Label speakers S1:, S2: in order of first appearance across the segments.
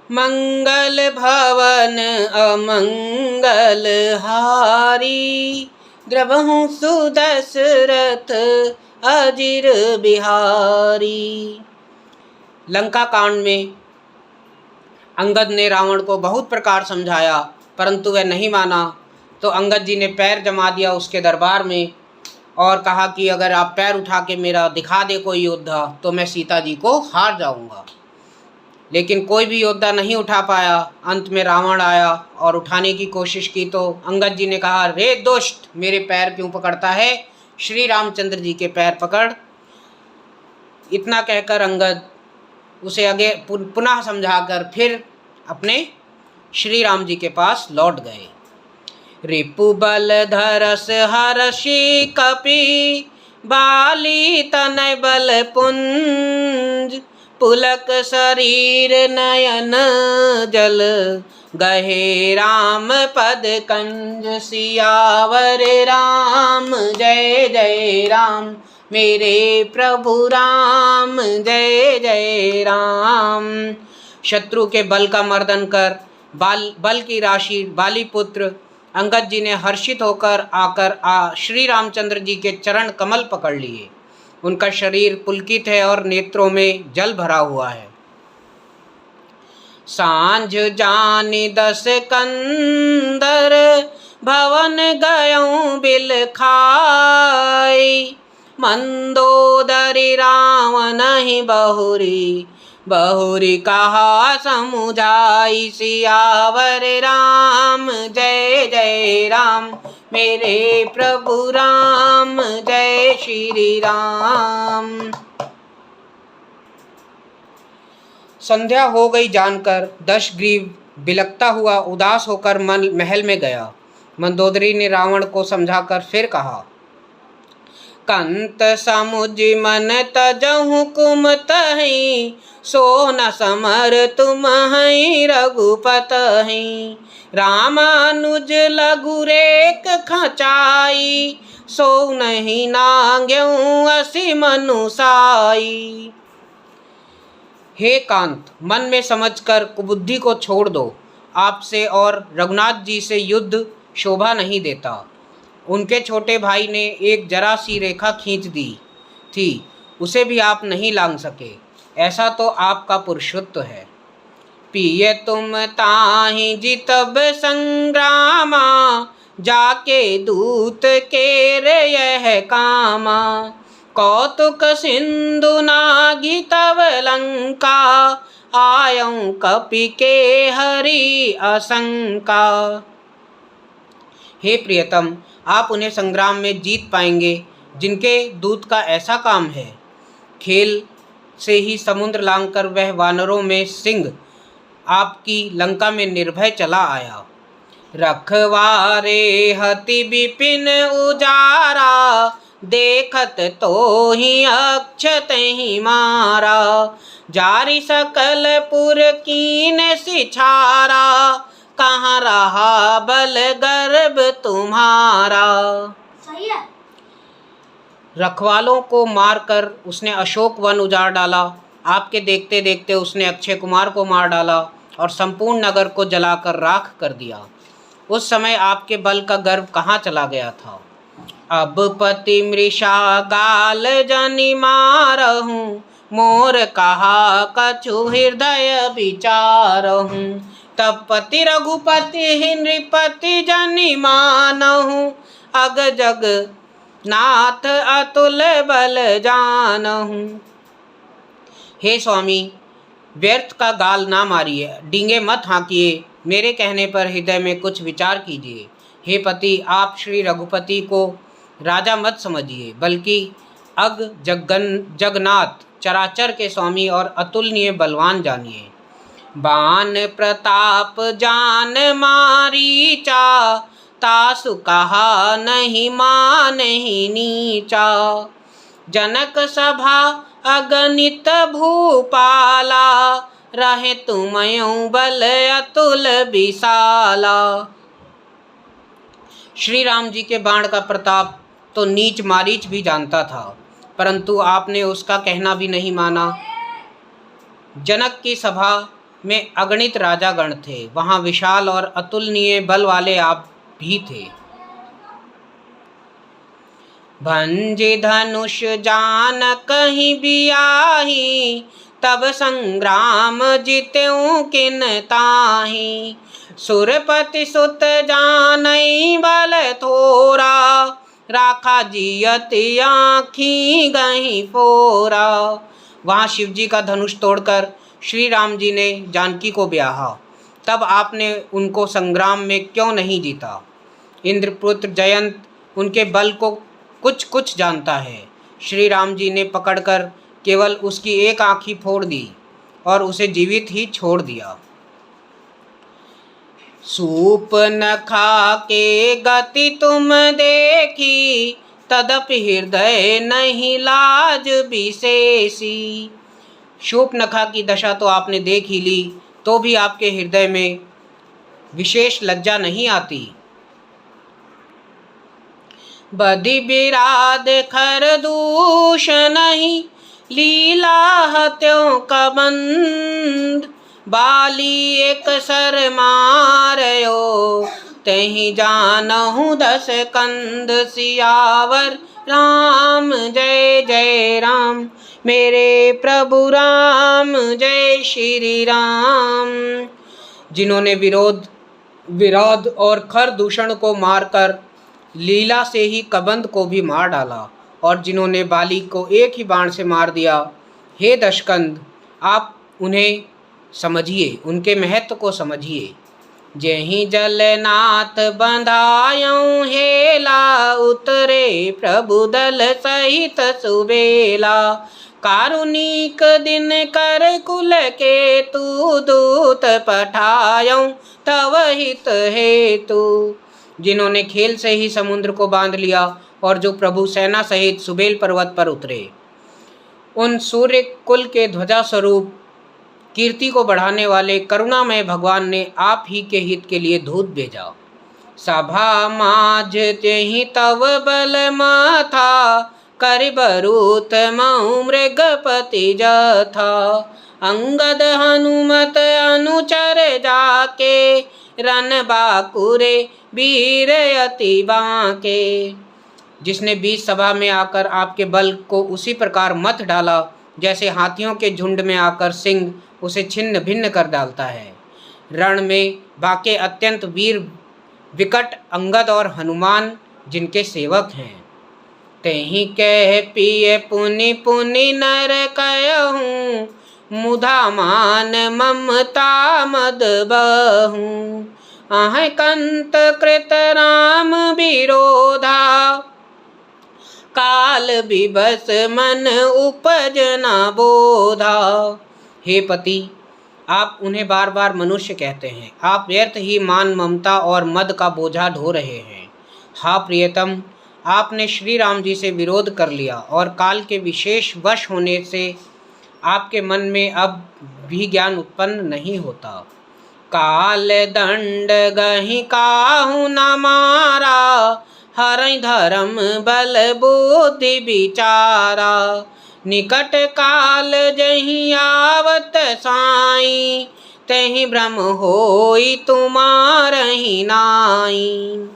S1: मंगल भवन अमंगल हारी, द्रवहु सुदशरथ अजिर बिहारी। लंका कांड में अंगद ने रावण को बहुत प्रकार समझाया, परंतु वह नहीं माना। तो अंगद जी ने पैर जमा दिया उसके दरबार में और कहा कि अगर आप पैर उठा के मेरा दिखा दे कोई योद्धा तो मैं सीता जी को हार जाऊंगा। लेकिन कोई भी योद्धा नहीं उठा पाया। अंत में रावण आया और उठाने की कोशिश की तो अंगद जी ने कहा, रे दुष्ट, मेरे पैर क्यों पकड़ता है, श्री रामचंद्र जी के पैर पकड़। इतना कहकर अंगद उसे आगे पुनः समझाकर फिर अपने श्री राम जी के पास लौट गए। रिपु बल धरस हर्षि कपि, बाली तनय बल पुंज, पुलक शरीर नयन जल, गहे राम पद कंज, सियावर राम जय जय राम, मेरे प्रभु राम जय जय राम। शत्रु के बल का मर्दन कर बल की राशि बाली पुत्र अंगद जी ने हर्षित होकर आकर श्री रामचंद्र जी के चरण कमल पकड़ लिए। उनका शरीर पुलकित है और नेत्रों में जल भरा हुआ है। सांझ जानी दस कंदर, भवन गयों बिल खाई, मंदोदरी रावण ही बहुरी, बहुरी कहा समुझाई, सियावर राम जय जय राम, मेरे प्रभु राम जय श्री राम। संध्या हो गई जानकर दशग्रीव बिलकता हुआ उदास होकर महल में गया। मंदोदरी ने रावण को समझाकर फिर कहा, कंत समुझ मन तजहु कुमतहि, सो न समर तुम हई रघुपत हई, रामानुज लघु रेख खचाई, सो नहीं नाग्यऊ असी मनुसाई। हे कांत, मन में समझकर कुबुद्धि को छोड़ दो। आपसे और रघुनाथ जी से युद्ध शोभा नहीं देता। उनके छोटे भाई ने एक जरा सी रेखा खींच दी थी, उसे भी आप नहीं लांघ सके। ऐसा तो आपका पुरुषत्व है। पिय तुम ताहि जितब संग्रामा, जाके दूत केर यह कामा, कौतुक सिंधु नागी तव लंका, आयं कपि के हरि आशंका। हे प्रियतम, आप उन्हें संग्राम में जीत पाएंगे जिनके दूत का ऐसा काम है। खेल से ही समुद्र लांघकर वह वानरों में सिंह आपकी लंका में निर्भय चला आया। रखवारे हति विपिन उजारा, देखत तो ही अक्षत ही मारा, जारी सकल पुर कीन सिछारा, कहाँ रहा बल गर्भ तुम्हारा। सही है। रखवालों को मारकर उसने अशोक वन उजाड़ डाला। आपके देखते देखते उसने अक्षय कुमार को मार डाला और संपूर्ण नगर को जलाकर राख कर दिया। उस समय आपके बल का गर्व कहाँ चला गया था। अब पति मृषा गाल जनि मारहूँ, मोर कहा कछु हृदय विचारहूँ, तब पति रघुपति ही नृपति जनि मानहूँ, अग जग नाथ अतुल बल जानहूँ। हे स्वामी, व्यर्थ का गाल ना मारिए, डींगे मत हाँकिए, मेरे कहने पर हृदय में कुछ विचार कीजिए। हे पति, आप श्री रघुपति को राजा मत समझिए, बल्कि जगन्नाथ चराचर के स्वामी और अतुलनीय बलवान जानिए। बान प्रताप जान मारीचा, तासु कहा नहीं मान ही नीचा, जनक सभा अगणित भूपाला, रहे तुमयों बल अतुल विशाला। श्री राम जी के बाण का प्रताप तो नीच मारीच भी जानता था, परंतु आपने उसका कहना भी नहीं माना। जनक की सभा में अगणित राजागण थे। वहाँ विशाल और अतुलनीय बल वाले आप भी थे। भंजे धनुष जान कहीं बियाही, तब संग्राम जित्यों किन ताही। सुरपति सुत जानई बल थोरा, राखा जियति आँखी गहीं फोरा। वहाँ शिव जी का धनुष तोड़कर श्री राम जी ने जानकी को ब्याहा, तब आपने उनको संग्राम में क्यों नहीं जीता। इंद्रपुत्र जयंत उनके बल को कुछ कुछ जानता है। श्री राम जी ने पकड़कर केवल उसकी एक आँख ही फोड़ दी और उसे जीवित ही छोड़ दिया। सूप नखा के गति तुम देखी, तदपि हृदय नहीं लाज विशेषी। शूर्पणखा की दशा तो आपने देख ही ली, तो भी आपके हृदय में विशेष लज्जा नहीं आती। बधि बिराद खरदूष नहीं, लीला हत्यों का बंद। बाली एक सर मारयो, तहि जानहु दस कंद। सियावर राम जय जय राम, मेरे प्रभु राम जय श्री राम। जिन्होंने विरोध और खर दूषण को मारकर लीला से ही कबंद को भी मार डाला, और जिन्होंने बाली को एक ही बाण से मार दिया। हे दशकंद, आप उन्हें समझिए, उनके महत्व को समझिए। जेहि जलनाथ बंधायऊं हेला, उतरे प्रभु दल सहित सुबेला। कारुणिक दिन कर कुल के तू, दूत पठायऊं तव हित हेतु। जिन्होंने खेल से ही समुद्र को बांध लिया, और जो प्रभु सेना सहित सुबेल पर्वत पर उतरे। उन सूर्य कुल के ध्वजा स्वरूप कीर्ति को बढ़ाने वाले करुणामय भगवान ने आप ही के हित के लिए दूत भेजा। सभा माझ तेहि तव बल माथा, कर बरूत मऊ मृगपति जथा। अंगद हनुमत अनुचर जाके, रन बाकुरे वीर अति बांके। जिसने बीच सभा में आकर आपके बल को उसी प्रकार मत डाला, जैसे हाथियों के झुंड में आकर सिंह उसे छिन्न भिन्न कर डालता है। रण में बाके अत्यंत वीर विकट अंगद और हनुमान जिनके सेवक हैं। तेहि कह पिय पुनि पुनि नर कहूँ, मुधा मान ममता मद बहूँ। अह कंत कृत राम विरोधा, काल विबस मन उपज न बोधा। हे पति, आप उन्हें बार बार मनुष्य कहते हैं। आप व्यर्थ ही मान ममता और मद का बोझा ढो रहे हैं। हा प्रियतम, आपने श्री राम जी से विरोध कर लिया, और काल के विशेष वश होने से आपके मन में अब भी ज्ञान उत्पन्न नहीं होता। काल दंड गहि काहू न मारा, हरै धर्म बल बुद्धि विचारा। निकट काल जहि आवत साई, तहि भ्रम होई तुम्हारहि नाई।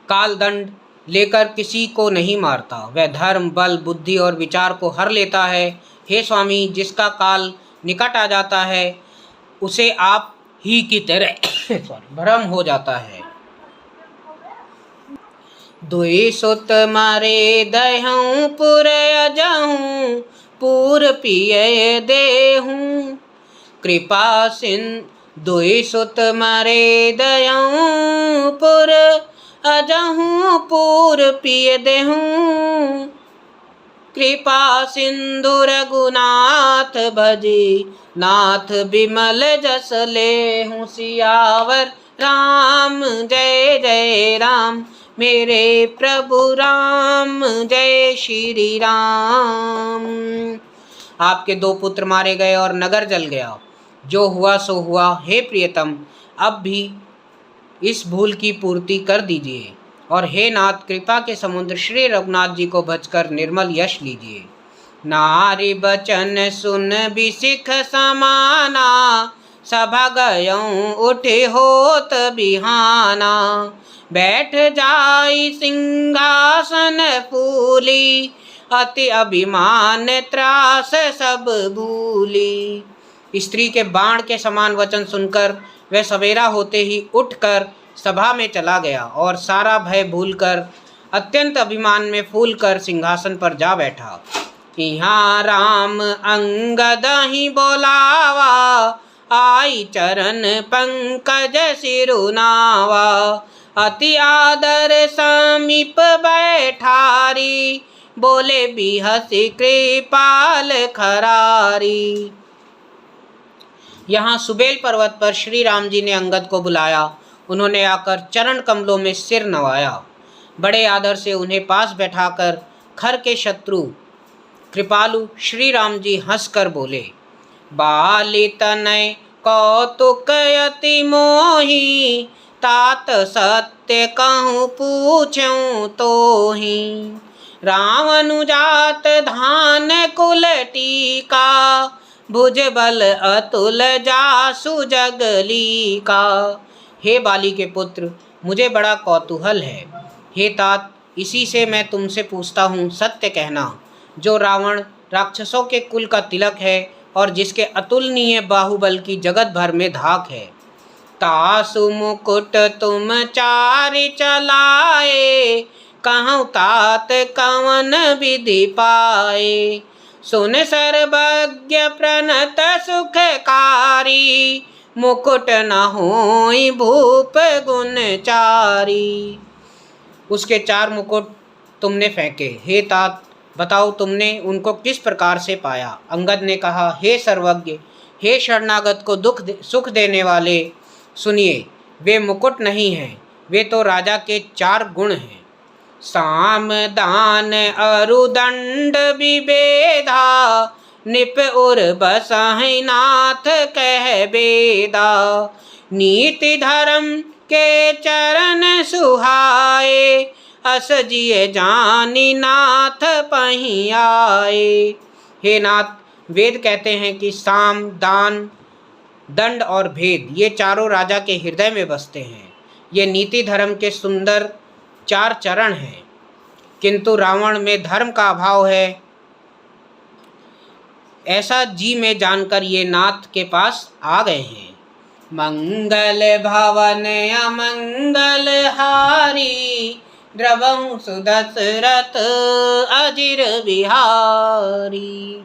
S1: काल दंड लेकर किसी को नहीं मारता, वह धर्म बल बुद्धि और विचार को हर लेता है। हे स्वामी, जिसका काल निकट आ जाता है उसे आप ही की तरह भ्रम हो जाता है। दुई सुत मारे दहूँ पुर अजहूँ, पूर पिय देहूँ। कृपा सिंधु दुई सुत मारे दहूँ पुर अजहूँ, पूर पिय देहूँ। कृपा सिंधु रघुनाथ भजी, नाथ बिमल जस लेहूँ। सियावर राम जय जय राम, मेरे प्रभु राम जय श्री राम। आपके दो पुत्र मारे गए और नगर जल गया। जो हुआ सो हुआ। हे प्रियतम, अब भी इस भूल की पूर्ति कर दीजिए, और हे नाथ, कृपा के समुद्र श्री रघुनाथ जी को भजकर निर्मल यश लीजिए। नारी बचन सुन बिसिख समाना, सभा गयों उठे होत बिहाना। बैठ जाई सिंहासन फूली, अति अभिमान त्रास सब भूली। स्त्री के बाण के समान वचन सुनकर वह सवेरा होते ही उठकर सभा में चला गया और सारा भय भूलकर अत्यंत अभिमान में फूलकर सिंहासन पर जा बैठा। यहाँ राम अंगद ही बोलावा, आई चरण पंकज सिरुनावा। अति आदर समीप बैठारी, बोले बिहसी कृपाल खरारी। यहाँ सुबेल पर्वत पर श्री राम जी ने अंगद को बुलाया। उन्होंने आकर चरण कमलों में सिर नवाया। बड़े आदर से उन्हें पास बैठाकर खर के शत्रु कृपालु श्री राम जी हंसकर बोले, बाली तनय कौतुक अति मोही, तात सत्य कहूँ पूछूं तोही। रावनुजात धान कुल टीका, भुज बल अतुल जासु जगली का। हे बाली के पुत्र, मुझे बड़ा कौतूहल है। हे तात, इसी से मैं तुमसे पूछता हूँ, सत्य कहना। जो रावण राक्षसों के कुल का तिलक है और जिसके अतुलनीय बाहुबल की जगत भर में धाक है, तासु मुकुट तुम चारि चलाए, कहूँ तात कवन विधि पाए। सुन सर्वज्ञ प्रणत सुखकारी, मुकुट न होई भूप गुणचारी। उसके 4 मुकुट तुमने फेंके। हे तात, बताओ तुमने उनको किस प्रकार से पाया। अंगद ने कहा, हे सर्वज्ञ, हे शरणागत को सुख देने वाले, सुनिए, वे मुकुट नहीं हैं, वे तो राजा के 4 गुण हैं। साम दान अरुदंड विभेदा, निप उर बसहि नाथ कह बेदा। नीति धर्म के चरण सुहाए, अस जिय जानी नाथ पहीं आए। हे नाथ, वेद कहते हैं कि साम, दान, दंड और भेद ये चारों राजा के हृदय में बसते हैं। ये नीति धर्म के सुंदर 4 चरण हैं, किंतु रावण में धर्म का अभाव है, ऐसा जी में जानकर ये नाथ के पास आ गए हैं। मंगल भवन अमंगल हारी, द्रवहु सुदशरथ अजिर बिहारी।